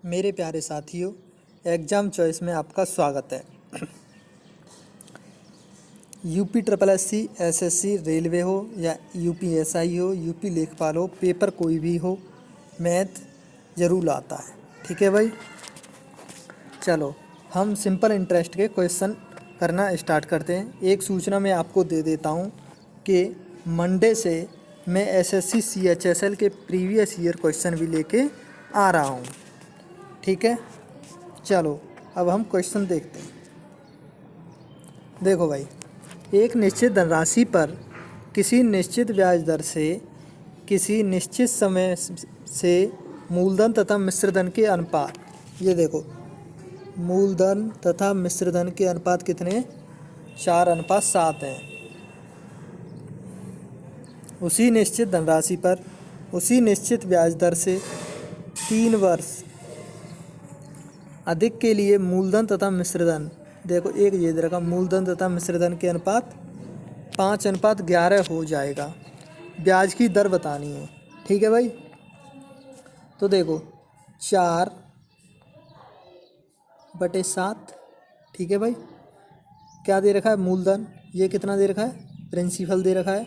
मेरे प्यारे साथियों, एग्ज़ाम चॉइस में आपका स्वागत है। UP triple SC, SSC, railway हो या यूपी एसआई हो, यूपी लेखपाल हो, पेपर कोई भी हो, मैथ ज़रूर आता है। ठीक है भाई, चलो हम सिंपल इंटरेस्ट के क्वेश्चन करना स्टार्ट करते हैं। एक सूचना मैं आपको दे देता हूँ कि मंडे से मैं एसएससी सीएचएसएल के प्रीवियस ईयर क्वेश्चन भी लेके आ रहा हूँ। ठीक है, चलो अब हम क्वेश्चन देखते हैं। देखो भाई, एक निश्चित धनराशि पर किसी निश्चित ब्याज दर से किसी निश्चित समय से मूलधन तथा मिश्रधन के अनुपात, ये देखो मूलधन तथा मिश्रधन के अनुपात कितने, 4:7 हैं। उसी निश्चित धनराशि पर उसी निश्चित ब्याज दर से 3 वर्ष अधिक के लिए मूलधन तथा मिश्रधन, देखो एक ये दे रखा, मूलधन तथा मिश्रधन के अनुपात 5:11 हो जाएगा। ब्याज की दर बतानी है। ठीक है भाई, तो देखो 4/7। ठीक है भाई, क्या दे रखा है, मूलधन, ये कितना दे रखा है, प्रिंसिपल दे रखा है,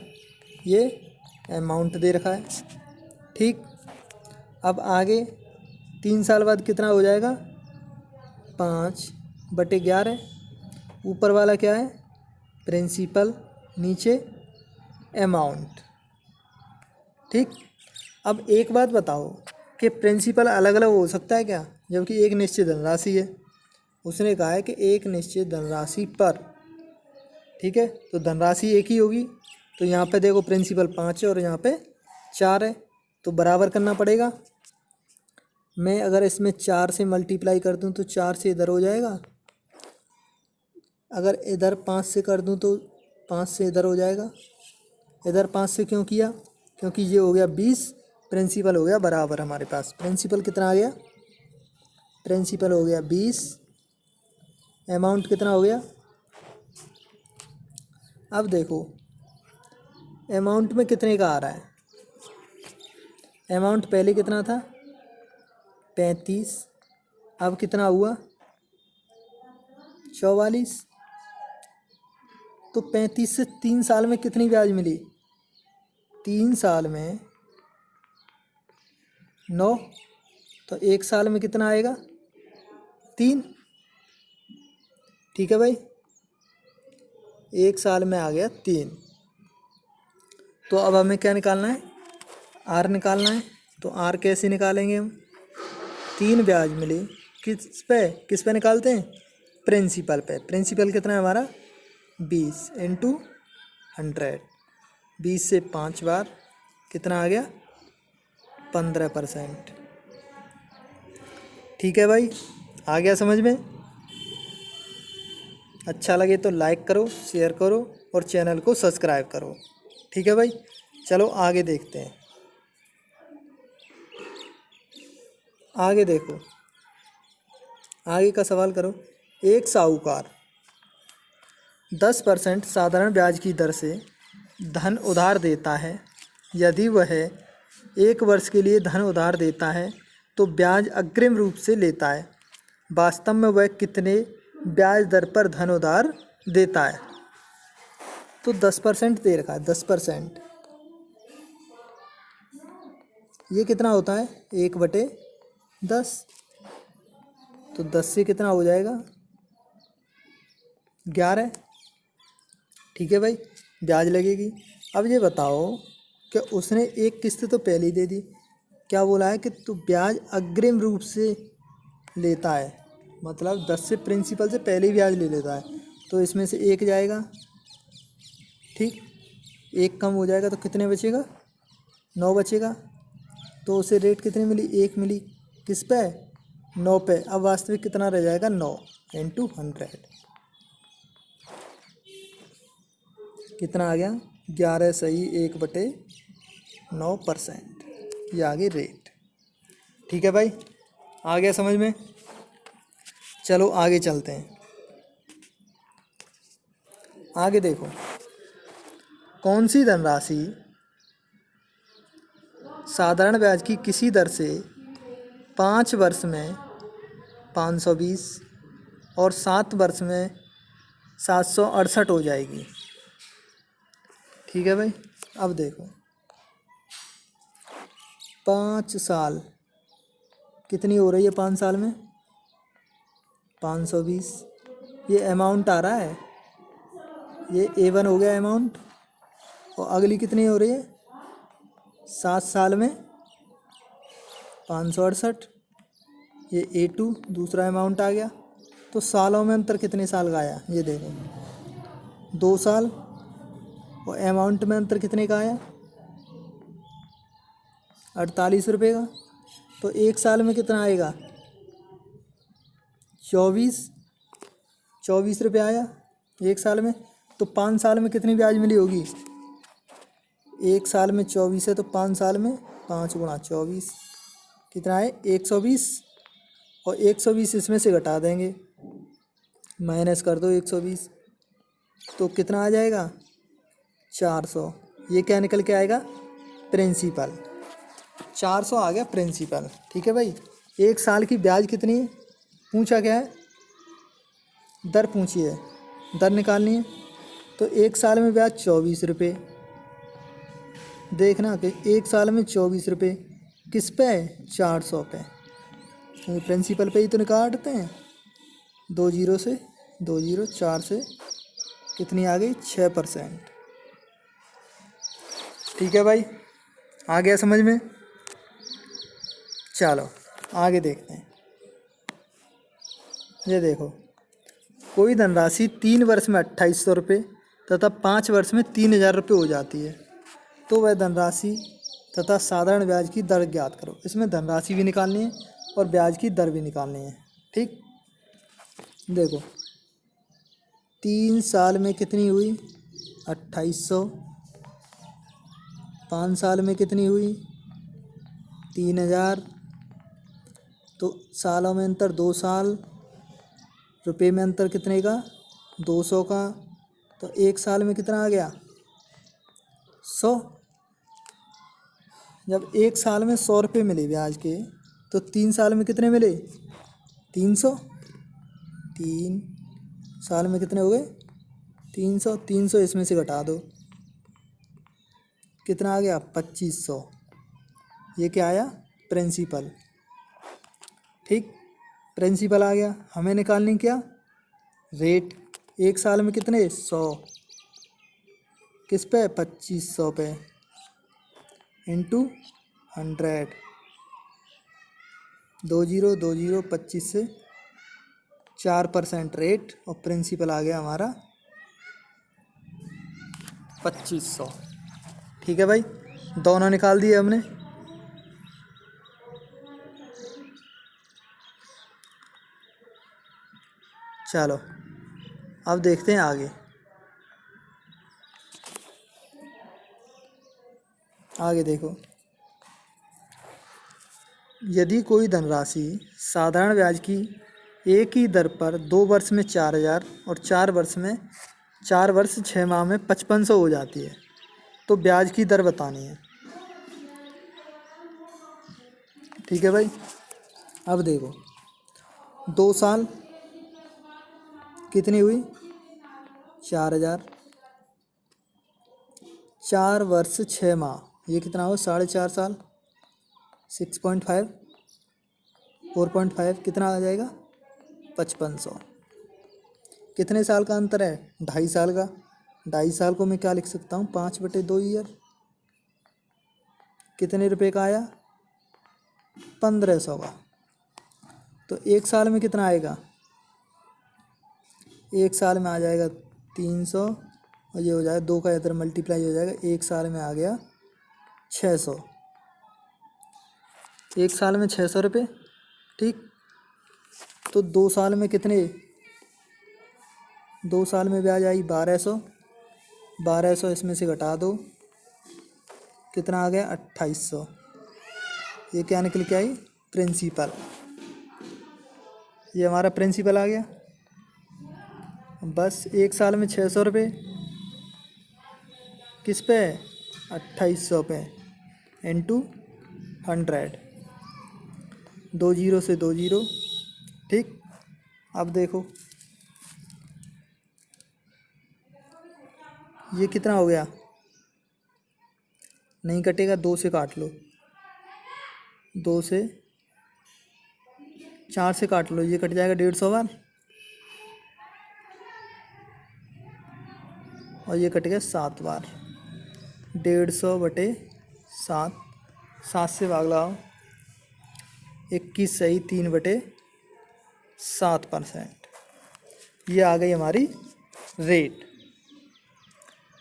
ये अमाउंट दे रखा है। ठीक, अब आगे 3 साल बाद कितना हो जाएगा, 5/11। ऊपर वाला क्या है, प्रिंसिपल, नीचे अमाउंट। ठीक, अब एक बात बताओ कि प्रिंसिपल अलग अलग हो सकता है क्या, जबकि एक निश्चित धनराशि है। उसने कहा है कि एक निश्चित धनराशि पर, ठीक है, तो धनराशि एक ही होगी। तो यहाँ पे देखो प्रिंसिपल 5 है और यहाँ पे 4 है, तो बराबर करना पड़ेगा। मैं अगर इसमें 4 से मल्टीप्लाई कर दूँ तो 4 से इधर हो जाएगा, अगर इधर 5 से कर दूँ तो 5 से इधर हो जाएगा। इधर 5 से क्यों किया, क्योंकि ये हो गया 20, प्रिंसिपल हो गया बराबर। हमारे पास प्रिंसिपल कितना आ गया, प्रिंसिपल हो गया 20, अमाउंट कितना हो गया। अब देखो अमाउंट में कितने का आ रहा है, अमाउंट पहले कितना था, 35, अब कितना हुआ, 44। तो 35 से 3 साल में कितनी ब्याज मिली, 3 साल में 9, तो 1 साल में कितना आएगा, 3। ठीक है भाई, 1 साल में आ गया 3। तो अब हमें क्या निकालना है, आर निकालना है। तो आर कैसे निकालेंगे हम, 3 ब्याज मिले, किस पे निकालते हैं, प्रिंसिपल पे। प्रिंसिपल कितना है हमारा, 20 इंटू 100, 20 से 5 बार कितना आ गया, 15%। ठीक है भाई, आ गया समझ में। अच्छा लगे तो लाइक करो, शेयर करो और चैनल को सब्सक्राइब करो। ठीक है भाई, चलो आगे देखते हैं। आगे देखो, आगे का सवाल करो। एक साहूकार 10% साधारण ब्याज की दर से धन उधार देता है। यदि वह 1 वर्ष के लिए धन उधार देता है तो ब्याज अग्रिम रूप से लेता है। वास्तव में वह कितने ब्याज दर पर धन उधार देता है। तो 10% दे रखा है, 10%, ये कितना होता है, 1/10। तो 10 से कितना हो जाएगा, 11। ठीक है भाई, ब्याज लगेगी। अब ये बताओ कि उसने एक किस्त तो पहले ही दे दी, क्या बोला है कि तू ब्याज अग्रिम रूप से लेता है, मतलब 10 से प्रिंसिपल से पहले ही ब्याज ले लेता है। तो इसमें से 1 जाएगा, ठीक, 1 कम हो जाएगा तो कितने बचेगा, 9 बचेगा। तो उसे रेट कितनी मिली, 1 मिली, किस पे, 9 पे। अब वास्तविक कितना रह जाएगा, 9 इंटू 100, कितना आ गया, 11 सही 1/9%। ये आ गई रेट। ठीक है भाई, आ गया समझ में। चलो आगे चलते हैं। आगे देखो, कौन सी धनराशि साधारण ब्याज की किसी दर से 5 वर्ष में 520 और 7 वर्ष में 768 हो जाएगी। ठीक है भाई। अब देखो 5 साल कितनी हो रही है 5 साल में 520, ये अमाउंट आ रहा है, ये A1 हो गया अमाउंट। और अगली कितनी हो रही है 7 साल में 568, ये A2 दूसरा अमाउंट आ गया। तो सालों में अंतर कितने साल का आया, ये देखो 2 साल। और अमाउंट में अंतर कितने का आया 48 रुपये का। तो 1 साल में कितना आएगा 24 रुपये आया 1 साल में। तो 5 साल में कितनी ब्याज मिली होगी, 1 साल में 24 है तो 5 साल में 5 गुणा 24 कितना है 120। और 120 इसमें से घटा देंगे, माइनस कर दो 120, तो कितना आ जाएगा 400। ये क्या निकल के आएगा प्रिंसिपल, 400 आ गया प्रिंसिपल। ठीक है भाई। 1 साल की ब्याज कितनी है पूछा क्या है, दर पूछी है, दर निकालनी है। तो 1 साल में ब्याज 24 रुपये। देखना कि 1 साल में 24 रुपये किस पे है 400 पे, प्रिंसिपल पे ही तो निकालते हैं। 2 जीरो से 2 जीरो 4 से कितनी आ गई 6%। ठीक है भाई, आ गया समझ में। चलो आगे देखते हैं। ये देखो कोई धनराशि 3 वर्ष में 2800 रुपये तथा 5 वर्ष में 3000 रुपये हो जाती है, तो वह धनराशि तथा साधारण ब्याज की दर ज्ञात करो। इसमें धनराशि भी निकालनी है और ब्याज की दर भी निकालनी है। ठीक, देखो 3 साल में कितनी हुई 2800, 5 साल में कितनी हुई 3000, तो सालों में अंतर 2 साल, रुपये में अंतर कितने का 200 का। तो 1 साल में कितना आ गया 100। जब 1 साल में 100 रुपये मिले ब्याज के, तो 3 साल में कितने मिले 300। 3 साल में कितने हो गए 300, 300 इसमें से घटा दो कितना आ गया 2500। ये क्या आया प्रिंसिपल। ठीक, प्रिंसिपल आ गया। हमें निकालनी क्या रेट। 1 साल में कितने 100 किस पे 2500 पे इंटू 100, 2 जीरो 2 जीरो 25 से 4% रेट। और प्रिंसिपल आ गया हमारा 2500। ठीक है भाई, दोनों निकाल दिए हमने। चलो अब देखते हैं आगे। आगे देखो, यदि कोई धनराशि साधारण ब्याज की एक ही दर पर 2 वर्ष में 4000 और 4 वर्ष 6 माह में 5500 हो जाती है, तो ब्याज की दर बतानी है। ठीक है भाई। अब देखो 2 साल कितनी हुई 4000, 4 वर्ष 6 माह, ये कितना हो 4.5 साल, 6.5 4.5 कितना आ जाएगा 5500। कितने साल का अंतर है 2.5 साल का। 2.5 साल को मैं क्या लिख सकता हूँ 5/2 ईयर। कितने रुपए का आया 1500 का। तो 1 साल में कितना आएगा 1 साल में आ जाएगा 300, और ये हो जाएगा 2 का इधर मल्टीप्लाई हो जाएगा। 1 साल में आ गया 600, 1 साल में 600 रुपये। ठीक, तो 2 साल में कितने 2 साल में ब्याज आई 1200, 1200 इसमें से घटा दो कितना आ गया 2800। ये क्या निकल के आई प्रिंसिपल। ये हमारा प्रिंसिपल आ गया। बस 1 साल में 600 रुपये किस पे 2800 पे इंटू 100, 2 जीरो से 2 जीरो। ठीक। अब देखो ये कितना हो गया, नहीं कटेगा, 2 से काट लो, 2 से 4 से काट लो, ये कट जाएगा 150 बार, और ये कट गया 7 बार। 150/7, 7 से भाग लगाओ, 21 सही 3/7%। ये आ गई हमारी रेट।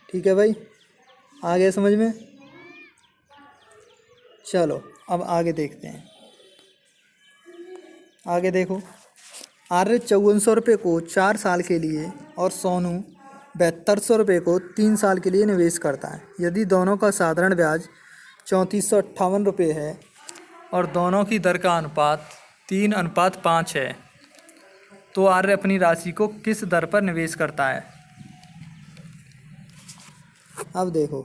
ठीक है भाई, आ गया समझ में। चलो अब आगे देखते हैं। आगे देखो, आर्य 5400 रुपये को 4 साल के लिए और सोनू 7200 रुपये को 3 साल के लिए निवेश करता है। यदि दोनों का साधारण ब्याज 3458 रुपये है और दोनों की दर का अनुपात 3:5 है, तो आर्य अपनी राशि को किस दर पर निवेश करता है। अब देखो,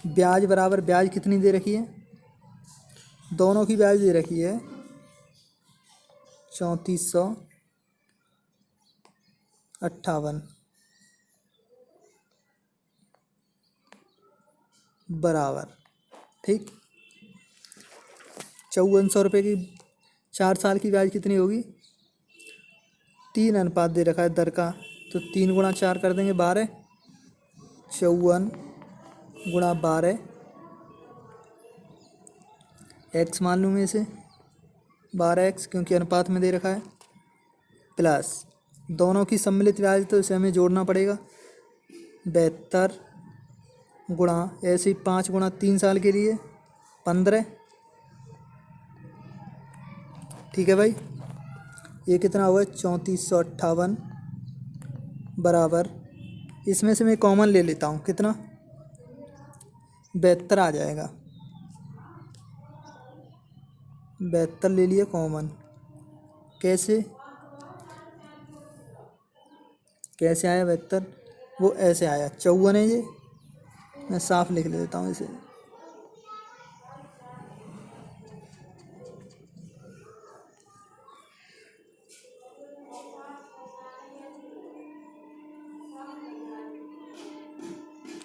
ब्याज बराबर ब्याज कितनी दे रखी है, दोनों की ब्याज दे रखी है 3458 बराबर, ठीक। 5400 रुपये की 4 साल की ब्याज कितनी होगी, 3 अनुपात दे रखा है दर का, तो 3 गुणा 4 कर देंगे 12, 54 गुणा 12, एक्स मान लूँ मैं इसे 12x क्योंकि अनुपात में दे रखा है, प्लस दोनों की सम्मिलित ब्याज तो इसे हमें जोड़ना पड़ेगा, 72 गुणा ऐसे ही 5 गुणा 3 साल के लिए 15। ठीक है भाई, ये कितना हुआ 3458 बराबर, इसमें से मैं कॉमन ले लेता हूँ, कितना 72 आ जाएगा, 72 ले लिया कॉमन। कैसे कैसे आया 72, वो ऐसे आया, 54 है ये, मैं साफ लिख लेता हूँ इसे,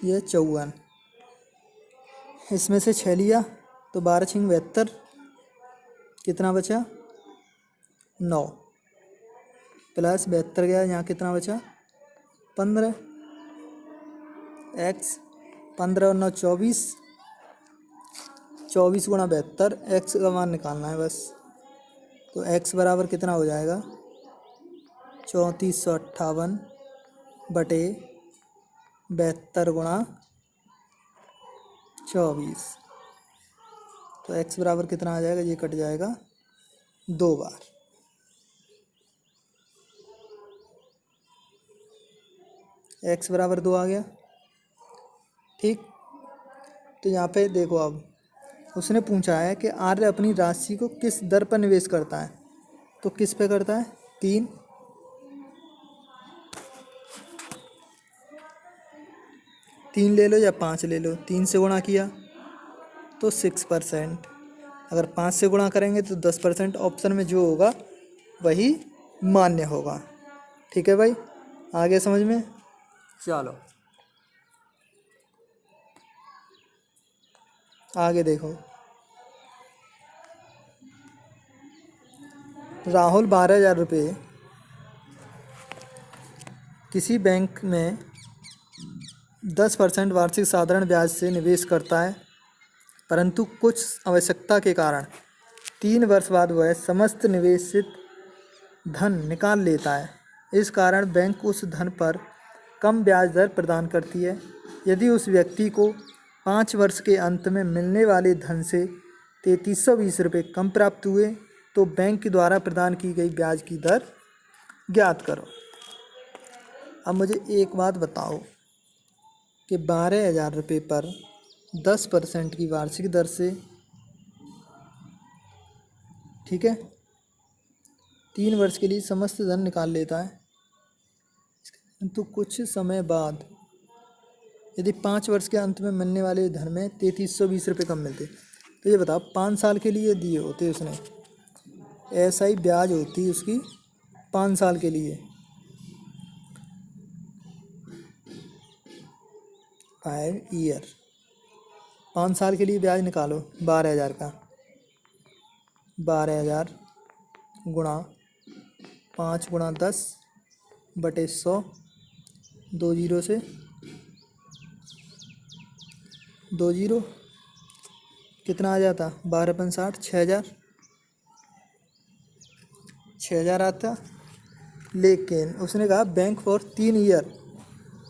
ये 54, इसमें से 6 लिया तो 12 छिंग 72, कितना बचा 9, प्लस 72 गया, यहाँ कितना बचा 15, एक्स 15 और 9 24, 24 गुणा 72, एक्स का मान निकालना है बस, तो एक्स बराबर कितना हो जाएगा 3458 बटे 72 गुणा 24, तो एक्स बराबर कितना आ जाएगा, ये कट जाएगा 2 बार, एक्स बराबर 2 आ गया, ठीक। तो यहाँ पे देखो, अब उसने पूछा है कि आर्य अपनी राशि को किस दर पर निवेश करता है, तो किस पे करता है 3 ले लो या 5 ले लो, 3 से गुणा किया तो 6%, अगर 5 से गुणा करेंगे तो 10%, ऑप्शन में जो होगा वही मान्य होगा। ठीक है भाई, आगे समझ में। चलो आगे देखो, राहुल 12,000 रुपये किसी बैंक में 10% वार्षिक साधारण ब्याज से निवेश करता है, परंतु कुछ आवश्यकता के कारण 3 वर्ष बाद वह समस्त निवेशित धन निकाल लेता है। इस कारण बैंक उस धन पर कम ब्याज दर प्रदान करती है। यदि उस व्यक्ति को 5 वर्ष के अंत में मिलने वाले धन से 3320 रुपये कम प्राप्त हुए तो बैंक द्वारा प्रदान की गई ब्याज की दर ज्ञात करो। अब मुझे एक बात बताओ कि 12,000 रुपये पर 10% की वार्षिक दर से, ठीक है, 3 वर्ष के लिए समस्त धन निकाल लेता है, तो कुछ समय बाद यदि 5 वर्ष के अंत में मिलने वाले धन में 3320 रुपये कम मिलते, तो ये बताओ 5 साल के लिए दिए होते उसने, SI ब्याज होती है उसकी 5 साल के लिए। 5 ईयर, 5 साल के लिए ब्याज निकालो 12,000 का। 12,000 गुणा 5 गुणा 10 बटे 100, 2 जीरो से 2 जीरो कितना आ जाता? 12×5 = 6,000। 6,000 आता। लेकिन उसने कहा बैंक फॉर 3 ईयर,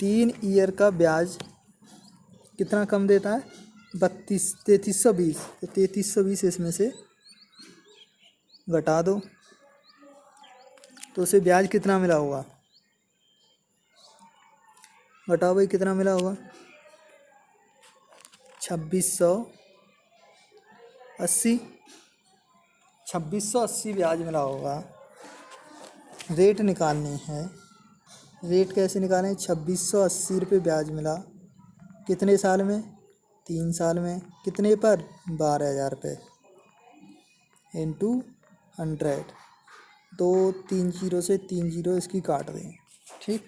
3 ईयर का ब्याज कितना कम देता है? 3320। तो 3320 इसमें से घटा दो तो उसे ब्याज कितना मिला होगा? घटाओ भाई, कितना मिला होगा? 2680। 2680 ब्याज मिला होगा। रेट निकालनी है। रेट कैसे निकालें? 2680 रुपये ब्याज मिला। कितने साल में? 3 साल में। कितने पर? 12,000 रुपये इंटू 100। 2 3 जीरो से 3 जीरो इसकी काट दें। ठीक,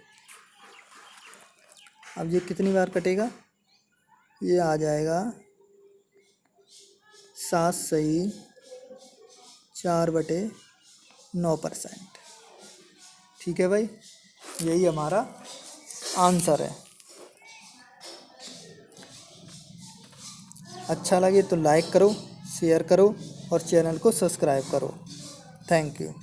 अब ये कितनी बार कटेगा? ये आ जाएगा 7 सही 4/9%। ठीक है भाई, यही हमारा आंसर है। अच्छा लगे तो लाइक करो, शेयर करो और चैनल को सब्सक्राइब करो। Thank you.